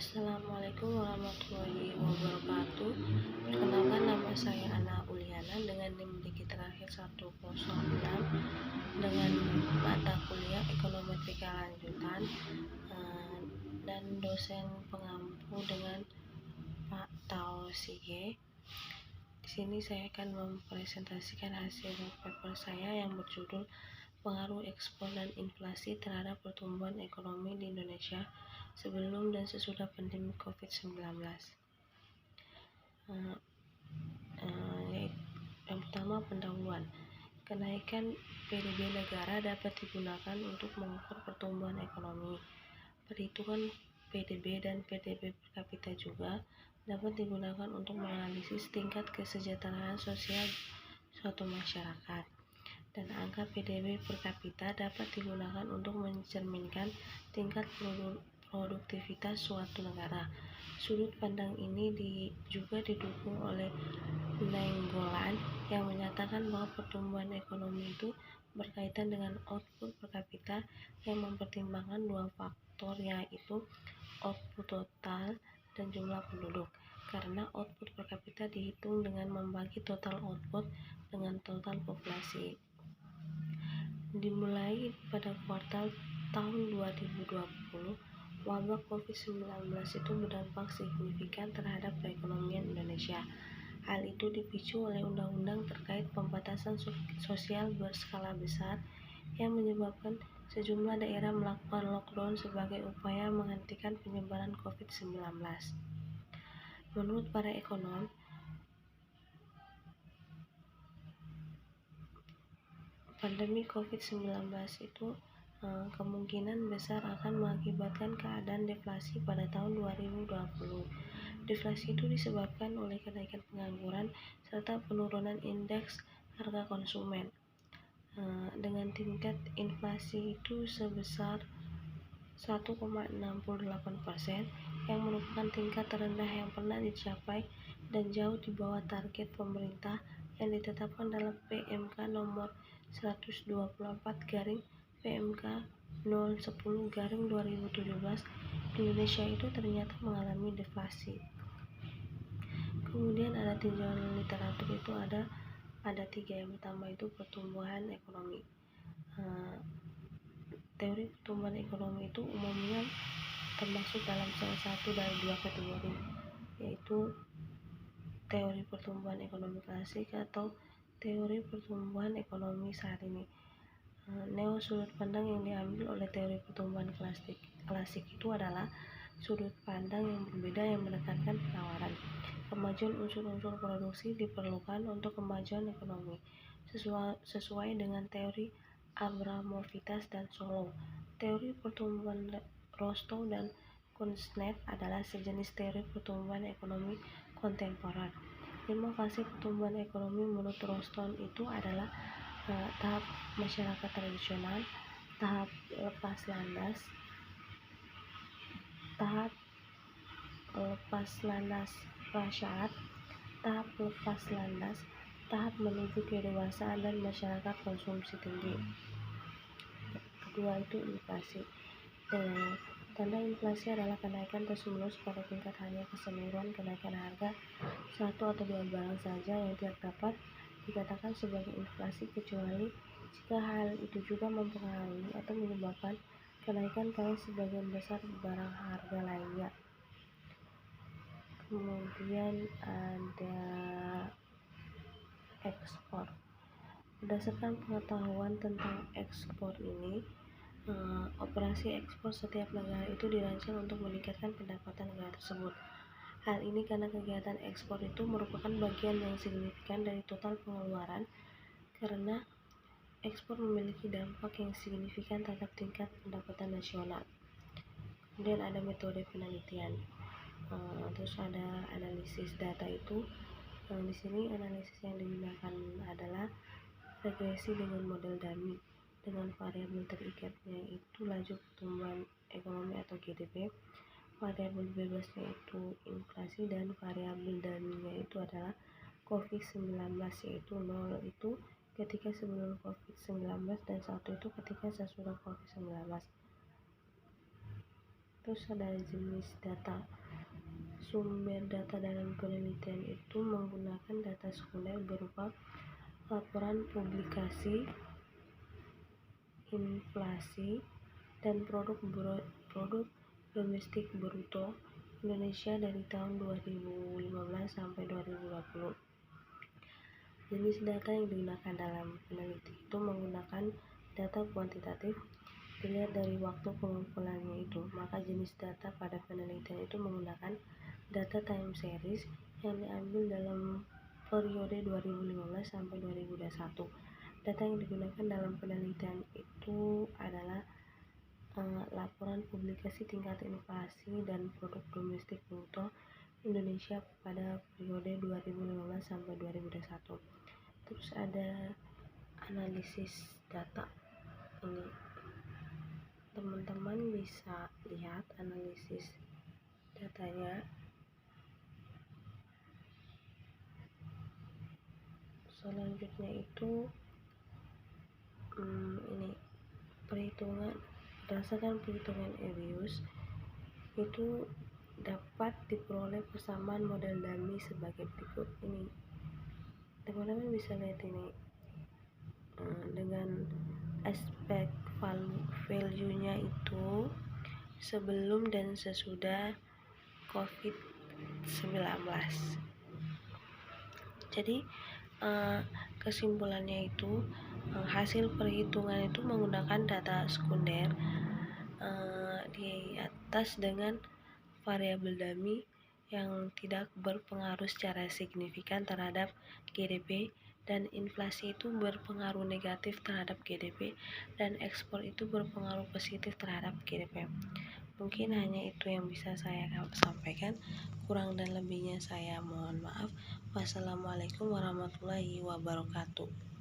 Assalamualaikum warahmatullahi wabarakatuh. Perkenalkan, nama saya Ana Uliana dengan NIM Diki terakhir 106 dengan mata kuliah Ekonometrik Lanjutan dan dosen pengampu dengan Pak Tao Sige. Di sini saya akan mempresentasikan hasil paper saya yang berjudul Pengaruh Ekspor dan Inflasi Terhadap Pertumbuhan Ekonomi di Indonesia Sebelum dan Sesudah Pandemi COVID-19. Yang pertama, pendahuluan. Kenaikan PDB negara dapat digunakan untuk mengukur pertumbuhan ekonomi. Perhitungan PDB dan PDB per kapita juga dapat digunakan untuk menganalisis tingkat kesejahteraan sosial suatu masyarakat. Dan angka PDB per kapita dapat digunakan untuk mencerminkan tingkat produktivitas suatu negara. Sudut pandang ini juga didukung oleh Nainggolan yang menyatakan bahwa pertumbuhan ekonomi itu berkaitan dengan output per kapita yang mempertimbangkan dua faktor, yaitu output total dan jumlah penduduk. Karena output per kapita dihitung dengan membagi total output dengan total populasi. Dimulai pada kuartal tahun 2020, wabah COVID-19 itu berdampak signifikan terhadap perekonomian Indonesia. Hal itu dipicu oleh undang-undang terkait pembatasan sosial berskala besar yang menyebabkan sejumlah daerah melakukan lockdown sebagai upaya menghentikan penyebaran COVID-19. Menurut para ekonom, pandemi COVID-19 itu kemungkinan besar akan mengakibatkan keadaan deflasi pada tahun 2020. Deflasi itu disebabkan oleh kenaikan pengangguran serta penurunan indeks harga konsumen. Dengan tingkat inflasi itu sebesar 1,68% yang merupakan tingkat terendah yang pernah dicapai dan jauh di bawah target pemerintah yang ditetapkan dalam PMK nomor 124/PMK 010/2017. Indonesia itu ternyata mengalami deflasi. Kemudian ada tinjauan literatur itu ada tiga. Yang pertama itu pertumbuhan ekonomi. Teori pertumbuhan ekonomi itu umumnya termasuk dalam salah satu dari dua kategori, yaitu teori pertumbuhan ekonomi klasik atau teori pertumbuhan ekonomi saat ini. Neo sudut pandang yang diambil oleh teori pertumbuhan klasik itu adalah sudut pandang yang berbeda yang menekankan penawaran. Kemajuan unsur-unsur produksi diperlukan untuk kemajuan ekonomi, sesuai dengan teori Abramovitas dan Solow. Teori pertumbuhan Rostow dan Kuznets adalah sejenis teori pertumbuhan ekonomi kontemporer. 5 fase pertumbuhan ekonomi menurut Rostow itu adalah tahap masyarakat tradisional, tahap lepas landas, tahap lepas landas prasyarat, tahap lepas landas, tahap menuju kedewasaan, dan masyarakat konsumsi tinggi. Kedua itu inflasi. Tanda inflasi adalah kenaikan terus-menerus pada tingkat hanya keseluruhan kenaikan harga satu atau dua barang saja yang tidak dapat dikatakan sebagai inflasi kecuali jika hal itu juga mempengaruhi atau menyebabkan kenaikan pada sebagian besar barang harga lainnya. Kemudian ada ekspor. Berdasarkan pengetahuan tentang ekspor ini, operasi ekspor setiap negara itu dirancang untuk meningkatkan pendapatan negara tersebut. Hal ini karena kegiatan ekspor itu merupakan bagian yang signifikan dari total pengeluaran, karena ekspor memiliki dampak yang signifikan terhadap tingkat pendapatan nasional. Kemudian ada metode penelitian. Terus ada analisis data itu. Di sini analisis yang digunakan adalah regresi dengan model dummy dengan variabel terikatnya itu laju pertumbuhan ekonomi atau GDP, variabel bebasnya itu inflasi, dan variabel dummy-nya itu adalah COVID-19, yaitu 0 itu ketika sebelum COVID-19 dan 1 itu ketika sesudah COVID-19. Terus ada jenis data. Sumber data dalam penelitian itu menggunakan data sekunder berupa laporan publikasi, inflasi, dan produk domestik bruto Indonesia dari tahun 2015 sampai 2020. Jenis data yang digunakan dalam penelitian itu menggunakan data kuantitatif dilihat dari waktu pengumpulannya itu. Maka jenis data pada penelitian itu menggunakan data time series yang diambil dalam periode 2015 sampai 2021. Data yang digunakan dalam penelitian itu adalah laporan publikasi tingkat inflasi dan produk domestik bruto Indonesia pada periode 2015 sampai 2021. Terus ada analisis data. Ini teman-teman bisa lihat analisis datanya. Selanjutnya itu ini perhitungan. Berdasarkan perhitungan Arius itu dapat diperoleh persamaan model dummy sebagai berikut. Ini teman-teman bisa lihat ini dengan aspek value-nya itu sebelum dan sesudah COVID-19. Jadi kesimpulannya itu hasil perhitungan itu menggunakan data sekunder di atas dengan variabel dummy yang tidak berpengaruh secara signifikan terhadap GDP, dan inflasi itu berpengaruh negatif terhadap GDP, dan ekspor itu berpengaruh positif terhadap GDP. Mungkin hanya itu yang bisa saya sampaikan. Kurang dan lebihnya saya mohon maaf. Wassalamualaikum warahmatullahi wabarakatuh.